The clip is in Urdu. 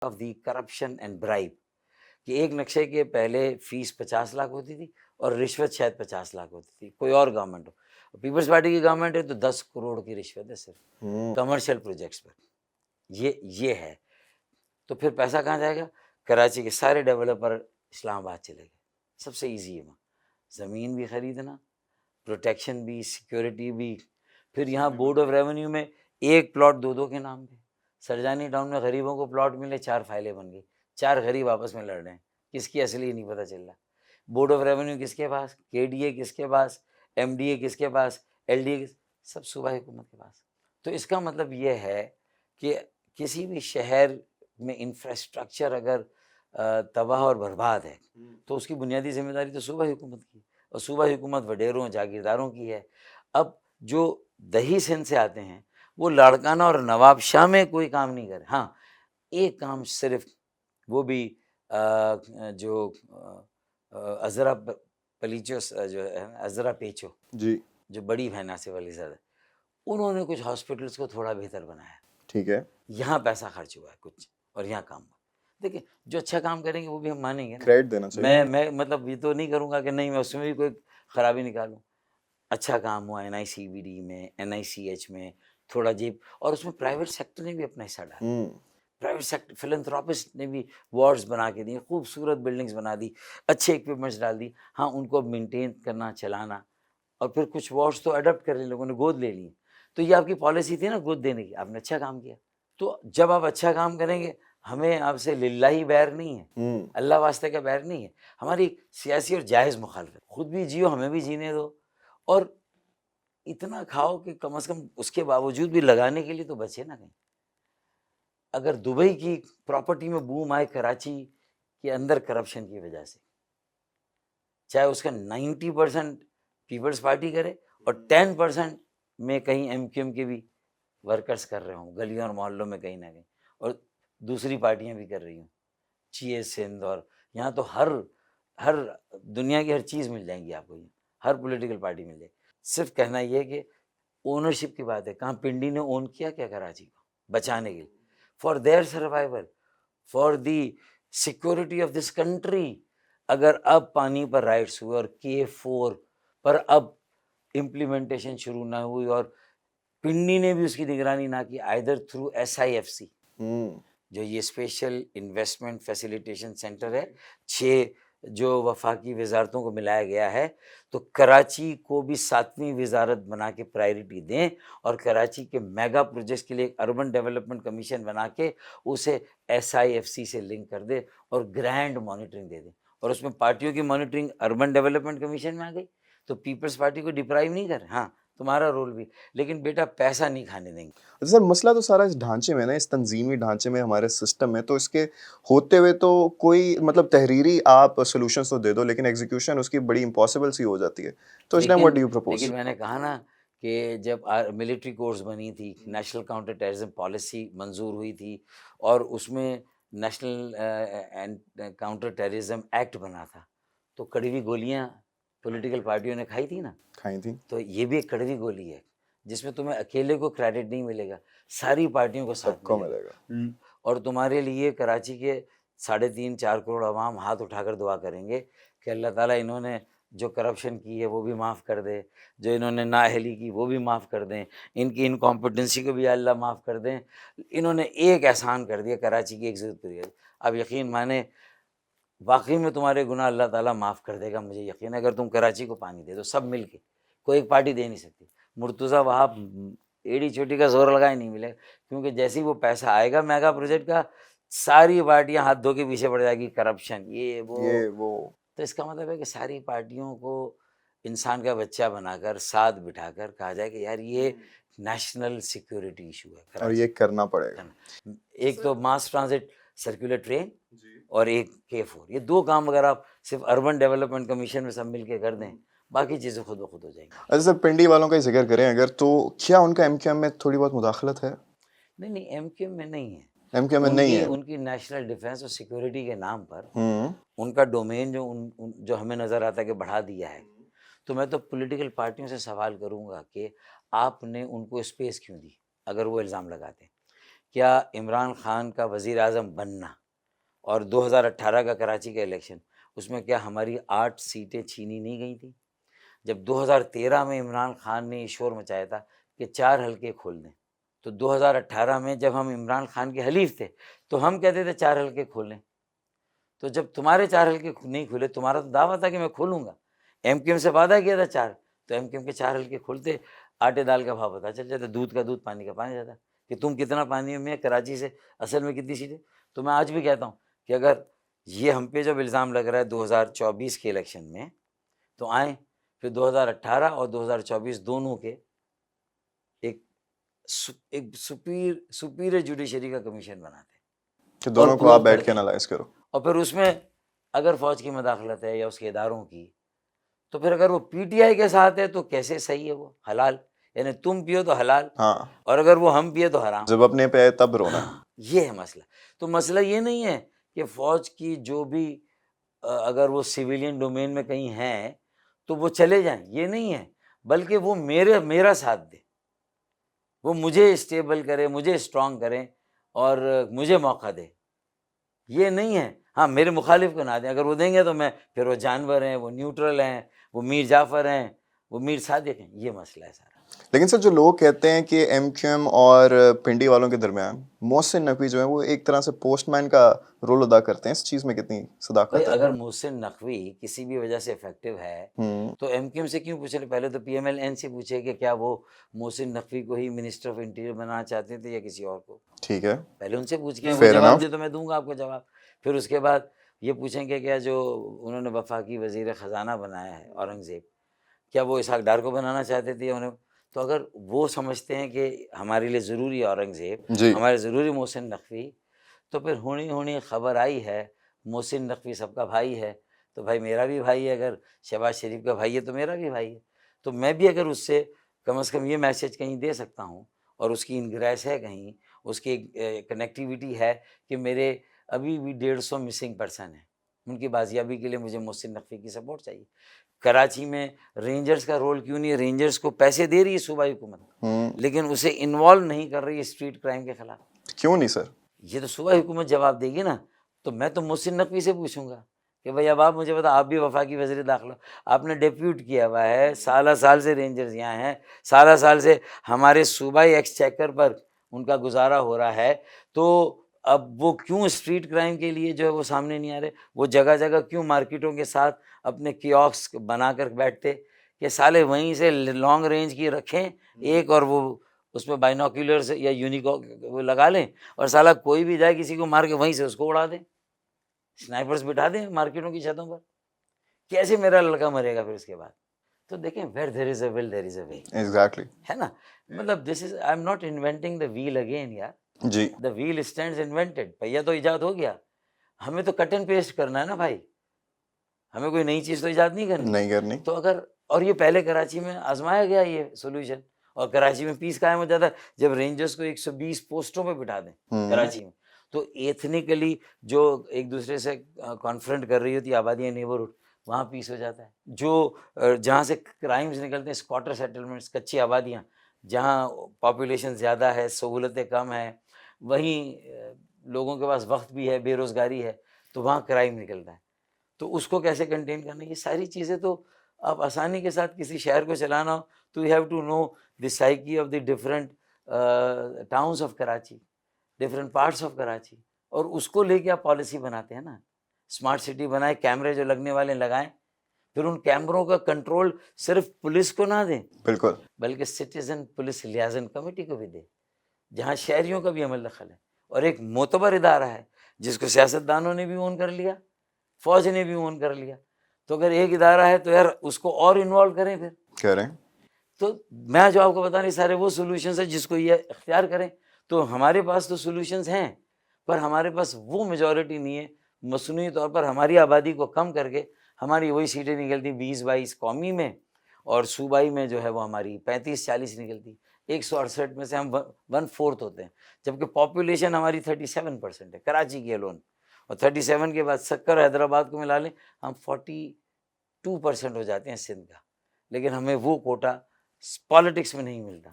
Of the corruption and bribe کہ ایک نقشے کے پہلے فیس 50 لاکھ ہوتی تھی اور رشوت شاید 50 لاکھ ہوتی تھی، کوئی اور گورنمنٹ ہو. پیپلز پارٹی کی گورنمنٹ ہے تو 10 کروڑ کی رشوت ہے صرف کمرشل پروجیکٹس پر. یہ ہے. تو پھر پیسہ کہاں جائے گا؟ کراچی کے سارے ڈیولپر اسلام آباد چلے گئے. سب سے ایزی ہے وہاں زمین بھی خریدنا، پروٹیکشن بھی، سیکیورٹی بھی. پھر یہاں بورڈ آف ریونیو میں ایک پلاٹ 2 کے نام پہ. سرجانی ٹاؤن میں غریبوں کو پلاٹ ملے، 4 فائلیں بن گئی، 4 غریب آپس میں لڑ رہے ہیں، کس کی اصلی نہیں پتہ چل رہا. بورڈ آف ریونیو کس کے پاس، کے ڈی اے کس کے پاس، ایم ڈی اے کس کے پاس، ایل ڈی اے سب صوبائی حکومت کے پاس. تو اس کا مطلب یہ ہے کہ کسی بھی شہر میں انفراسٹرکچر اگر تباہ اور برباد ہے تو اس کی بنیادی ذمہ داری تو صوبائی حکومت کی ہے، اور صوبائی حکومت وڈیروں جاگیرداروں کی ہے. اب جو دہی سندھ سے آتے ہیں وہ لاڑکانہ اور نواب شاہ میں کوئی کام نہیں کرے. ہاں ایک کام صرف، وہ بھی جو عذرا پلیچو جو ہے عذرا پیچو جی جو بڑی بہن آصف علی زادہ، انہوں نے کچھ ہاسپٹلس کو تھوڑا بہتر بنایا. ٹھیک ہے، یہاں پیسہ خرچ ہوا ہے کچھ اور یہاں کام ہوا. دیکھیں جو اچھا کام کریں گے وہ بھی ہم مانیں گے نا. کریڈٹ دینا چاہیے. میں مطلب یہ تو نہیں کروں گا کہ نہیں میں اس میں بھی کوئی خرابی نکالوں. اچھا کام ہوا این آئی سی بی ڈی میں، این آئی سی ایچ میں تھوڑا جیب، اور اس میں پرائیویٹ سیکٹر نے بھی اپنا حصہ ڈالا. پرائیویٹ سیکٹر فلنتھراپسٹ نے بھی وارڈز بنا کے دیے، خوبصورت بلڈنگز بنا دی، اچھے اکوپمنٹس ڈال دی. ہاں ان کو مینٹین کرنا، چلانا، اور پھر کچھ وارڈز تو اڈاپٹ کر لیں لوگوں نے، گود لے لی. تو یہ آپ کی پالیسی تھی نا گود دینے کی، آپ نے اچھا کام کیا. تو جب آپ اچھا کام کریں گے ہمیں آپ سے للہ بیر نہیں ہے، اللہ واسطے کا بیر نہیں ہے. ہماری سیاسی اور جائز مخالفت، خود بھی جیو ہمیں بھی جینے دو، اور اتنا کھاؤ کہ کم از کم اس کے باوجود بھی لگانے کے لیے تو بچے نہ کہیں. اگر دبئی کی پراپرٹی میں بوم آئے کراچی کے اندر کرپشن کی وجہ سے، چاہے اس کا 90% پیپلز پارٹی کرے اور 10% میں کہیں ایم کیو ایم کے بھی ورکرز کر رہے ہوں گلیوں اور محلوں میں کہیں نہ کہیں، اور دوسری پارٹیاں بھی کر رہی ہوں، چیئر سندھ، اور یہاں تو ہر دنیا کی ہر چیز مل جائیں گی آپ کو، ہر پولیٹیکل پارٹی مل جائے گی. صرف کہنا یہ کہ اونرشپ کی بات ہے. کہاں پنڈی نے اون کیا کیا کراچی کو بچانے کے لیے، for their survival, for the security of this country. اگر اب پانی پر رائٹس ہوئے اور K4 پر اب امپلیمنٹیشن شروع نہ ہوئی اور پنڈی نے بھی اس کی نگرانی نہ کی آئیدر تھرو SIFC جو یہ اسپیشل انویسٹمنٹ فیسیلیٹیشن سینٹر ہے، 6 جو وفاقی وزارتوں کو ملایا گیا ہے، تو کراچی کو بھی 7ویں وزارت بنا کے پرائرٹی دیں، اور کراچی کے میگا پروجیکٹس کے لیے ایک اربن ڈیولپمنٹ کمیشن بنا کے اسے SIFC سے لنک کر دے اور گرینڈ مانیٹرنگ دے دیں. اور اس میں پارٹیوں کی مانیٹرنگ اربن ڈیولپمنٹ کمیشن میں آ گئی تو پیپلز پارٹی کو ڈپرائیو نہیں کر. ہاں تمہارا رول بھی، لیکن بیٹا پیسہ نہیں کھانے دیں گے. سر مسئلہ تو سارا اس ڈھانچے میں نا، اس تنظیمی ڈھانچے میں، ہمارے سسٹم میں. تو اس کے ہوتے ہوئے تو کوئی مطلب تحریری آپ سولوشنس تو دے دو، لیکن ایگزیکیوشن اس کی بڑی امپاسبل سی ہو جاتی ہے. تو اس time what do you propose? لیکن میں نے کہا نا کہ جب ملٹری کورس بنی تھی، نیشنل کاؤنٹر ٹیررزم پالیسی منظور ہوئی تھی، اور اس میں نیشنل کاؤنٹر ٹیررزم ایکٹ بنا تھا، تو کڑوی گولیاں پولیٹیکل پارٹیوں نے کھائی تھی نا. کھائی تھی. تو یہ بھی ایک کڑوی گولی ہے جس میں تمہیں اکیلے کو کریڈٹ نہیں ملے گا، ساری پارٹیوں کو ساتھ سب کو ملے ملے گا. اور تمہارے لیے کراچی کے 3.5-4 کروڑ عوام ہاتھ اٹھا کر دعا کریں گے کہ اللہ تعالیٰ انہوں نے جو کرپشن کی ہے وہ بھی معاف کر دے، جو انہوں نے نااہلی کی وہ بھی معاف کر دیں، ان کی انکمپٹنسی کو بھی اللہ معاف کر دیں. انہوں نے ایک احسان کر دیا، کراچی کی ایک ضرورت پوری. اب یقین مانے واقعی میں تمہارے گناہ اللہ تعالیٰ معاف کر دے گا، مجھے یقین ہے. اگر تم کراچی کو پانی دے دو سب مل کے، کوئی ایک پارٹی دے نہیں سکتی. مرتضیٰ وہاب ایڑی چوٹی کا زور لگا ہی نہیں ملے، کیونکہ جیسے ہی وہ پیسہ آئے گا میگا پروجیکٹ کا، ساری پارٹیاں ہاتھ دھو کے پیچھے پڑ جائے گی، کرپشن یہ وہ. تو اس کا مطلب ہے کہ ساری پارٹیوں کو انسان کا بچہ بنا کر ساتھ بٹھا کر کہا جائے کہ یار یہ نیشنل سیکیورٹی ایشو ہے اور یہ کرنا پڑے گا. ایک تو ماس ٹرانزٹ سرکولر ٹرین اور ایک K4، یہ 2 کام اگر آپ صرف اربن ڈیولپمنٹ کمیشن میں سب مل کے کر دیں، باقی چیزیں خود بخود ہو جائیں گی. اچھا سر، پنڈی والوں کا ہی ذکر کریں اگر، تو کیا ان کا MQM میں تھوڑی بہت مداخلت ہے؟ نہیں ایم کیو ایم میں نہیں ہے. MQM میں نہیں ہے. ان کی نیشنل ڈیفنس اور سیکورٹی کے نام پر ان کا ڈومین جو ہمیں نظر آتا ہے کہ بڑھا دیا ہے. تو میں تو پولیٹیکل پارٹیوں سے سوال کروں گا کہ آپ نے ان کو اسپیس کیوں دی اگر وہ الزام لگاتے ہیں. کیا عمران خان کا وزیر اعظم بننا اور 2018 کا کراچی کا الیکشن، اس میں کیا ہماری 8 سیٹیں چھینی نہیں گئی تھیں؟ جب 2013 میں عمران خان نے یہ شور مچایا تھا کہ 4 حلقے کھول دیں، تو 2018 میں جب ہم عمران خان کے حلیف تھے تو ہم کہتے تھے 4 حلقے کھولیں. تو جب تمہارے 4 حلقے نہیں کھلے، تمہارا تو دعویٰ تھا کہ میں کھولوں گا، ایم کیو ایم سے وعدہ کیا تھا 4، تو ایم کیو ایم کے 4 حلقے کھلتے، آٹے دال کا بھاؤ پتہ چل جاتا، دودھ کا دودھ پانی کا پانی جاتا کہ تم کتنا پانی میں کراچی سے اصل میں کتنی سیٹیں. تو میں آج بھی کہتا ہوں کہ اگر یہ ہم پہ جب الزام لگ رہا ہے 2024 کے الیکشن میں، تو آئیں پھر 2018 اور 2024 دونوں کے ایک سپیریئر جوڈیشری کا کمیشن بناتے ہیں کہ دونوں کو آپ بیٹھ کے انالائز کرو، اور پھر اس میں اگر فوج کی مداخلت ہے یا اس کے اداروں کی، تو پھر اگر وہ پی ٹی آئی کے ساتھ ہے تو کیسے صحیح ہے وہ حلال، یعنی تم پیو تو حلال، ہاں اور اگر وہ ہم پیے تو حرام. جب اپنے پہ آئے تب رونا. یہ ہے مسئلہ. تو مسئلہ یہ نہیں ہے کہ فوج کی جو بھی اگر وہ سویلین ڈومین میں کہیں ہیں تو وہ چلے جائیں، یہ نہیں ہے، بلکہ وہ میرا ساتھ دے، وہ مجھے اسٹیبل کرے، مجھے اسٹرانگ کریں اور مجھے موقع دے. یہ نہیں ہے ہاں میرے مخالف کو نہ دیں، اگر وہ دیں گے تو میں پھر وہ جانور ہیں، وہ نیوٹرل ہیں، وہ میر جعفر ہیں، وہ میر صادق ہیں. یہ مسئلہ ہے سارا. لیکن سر جو لوگ کہتے ہیں کہ ایم کیو ایم اور پنڈی والوں کے درمیان محسن نقوی جو ہے وہ ایک طرح سے پوسٹ مین کا رول ادا کرتے ہیں، اس چیز میں کتنی صداقت بھائی ہے؟ اگر محسن نقوی کسی بھی وجہ سے افیکٹو ہے تو ایم کیو ایم سے کیوں پوچھ رہے؟ پہلے تو پی ایم ایل این سے پوچھے کہ کیا وہ محسن نقوی کو ہی منسٹر آف انٹیریئر بنانا چاہتے تھے یا کسی اور کو. ٹھیک ہے، پہلے ان سے پوچھ کے وہ Fair جواب enough. دے تو میں دوں گا آپ کو جواب. پھر اس کے بعد یہ پوچھیں کہ کیا جو انہوں نے وفاقی وزیر خزانہ بنایا ہے اورنگزیب، کیا وہ اسحاق ڈار کو بنانا چاہتے تھے انہیں؟ تو اگر وہ سمجھتے ہیں کہ ہمارے لیے ضروری ہے اورنگزیب، جی ہمارے ضروری محسن نقوی، تو پھر ہونی خبر آئی ہے محسن نقوی سب کا بھائی ہے، تو بھائی میرا بھی بھائی ہے، اگر شہباز شریف کا بھائی ہے تو میرا بھی بھائی ہے. تو میں بھی اگر اس سے کم از کم یہ میسج کہیں دے سکتا ہوں، اور اس کی انگریس ہے کہیں، اس کی کنیکٹیویٹی ہے کہ میرے ابھی بھی 150 مسنگ پرسن ہیں، ان کی بازیابی کے لیے مجھے محسن نقوی کی سپورٹ چاہیے. کراچی میں رینجرز کا رول کیوں نہیں ہے؟ رینجرز کو پیسے دے رہی ہے صوبائی حکومت، لیکن اسے انوالو نہیں کر رہی ہے اسٹریٹ کرائم کے خلاف. کیوں نہیں سر؟ یہ تو صوبائی حکومت جواب دے گی نا. تو میں تو محسن نقوی سے پوچھوں گا کہ بھائی اب آپ مجھے بتا، آپ بھی وفاقی وزیر داخلہ، آپ نے ڈیپیوٹ کیا ہوا ہے، سال سے رینجرز یہاں ہیں، سال سے ہمارے صوبائی ایکسچیکر پر ان کا گزارا ہو رہا ہے، تو اب وہ کیوں اسٹریٹ کرائم کے لیے جو ہے وہ سامنے نہیں آ رہے؟ وہ جگہ جگہ کیوں مارکیٹوں کے ساتھ اپنے کیوسک بنا کر بیٹھتے کہ سالے وہیں سے لانگ رینج کی رکھیں ایک، اور وہ اس میں بائنوکیولرز یا وہ لگا لیں، اور سالہ کوئی بھی جائے کسی کو مار کے وہیں سے اس کو اڑا دیں، سنائپرز بٹھا دیں مارکیٹوں کی چھتوں پر. کیسے میرا لڑکا مرے گا پھر اس کے بعد؟ تو دیکھیں where there is a will there is a way، exactly. ہے نا. مطلب this is I am not inventing the wheel again یار. جی The wheel stands invented. پہیا تو ایجاد ہو گیا، ہمیں تو کٹ اینڈ پیسٹ کرنا ہے نا بھائی، ہمیں کوئی نئی چیز تو ایجاد نہیں کرنی. نہیں کرنی. تو اگر اور یہ پہلے کراچی میں آزمایا گیا یہ سولوشن، اور کراچی میں پیس قائم ہو جاتا ہے جب رینجرز کو 120 پوسٹوں پہ بٹھا دیں کراچی میں. تو ایتھنیکلی جو ایک دوسرے سے کانفرنٹ کر رہی ہوتی آبادیاں نیبرہڈ، وہاں پیس ہو جاتا ہے. جو جہاں سے کرائمز نکلتے ہیں اسکواٹر سیٹلمنٹس، کچی آبادیاں جہاں پاپولیشن زیادہ ہے، سہولتیں کم ہیں، وہیں لوگوں کے پاس وقت بھی ہے، بے روزگاری ہے، تو وہاں کرائم نکلتا ہے. تو اس کو کیسے کنٹین کرنا، یہ ساری چیزیں تو آپ آسانی کے ساتھ کسی شہر کو چلانا ہو تو you have to know the psyche of the different towns of Karachi, different parts of Karachi, اور اس کو لے کے آپ پالیسی بناتے ہیں نا. اسمارٹ سٹی بنائیں، کیمرے جو لگنے والے لگائیں، پھر ان کیمروں کا کنٹرول صرف پولیس کو نہ دیں، بالکل، بلکہ سٹیزن پولیس لیازن کمیٹی کو بھی دے، جہاں شہریوں کا بھی عمل دخل ہے، اور ایک معتبر ادارہ ہے جس کو سیاست دانوں نے بھی اون کر لیا، فوج نے بھی اون کر لیا. تو اگر ایک ادارہ ہے تو یار اس کو اور انوالو کریں. پھر کہہ رہے ہیں تو میں جو آپ کو بتا رہی سارے وہ سولوشنز ہیں جس کو یہ اختیار کریں. تو ہمارے پاس تو سولوشنز ہیں، پر ہمارے پاس وہ میجورٹی نہیں ہے. مصنوعی طور پر ہماری آبادی کو کم کر کے ہماری وہی سیٹیں نکلتی 20-22 قومی میں، اور صوبائی میں جو ہے وہ ہماری 35-40 نکلتی. 168 میں سے ہم 1/4 ہوتے ہیں، جبکہ پاپولیشن ہماری 37% ہے کراچی کی الون، اور 37 کے بعد سکر حیدرآباد کو ملا لیں ہم 42% ہو جاتے ہیں سندھ کا. لیکن ہمیں وہ کوٹا پالیٹکس میں نہیں ملتا.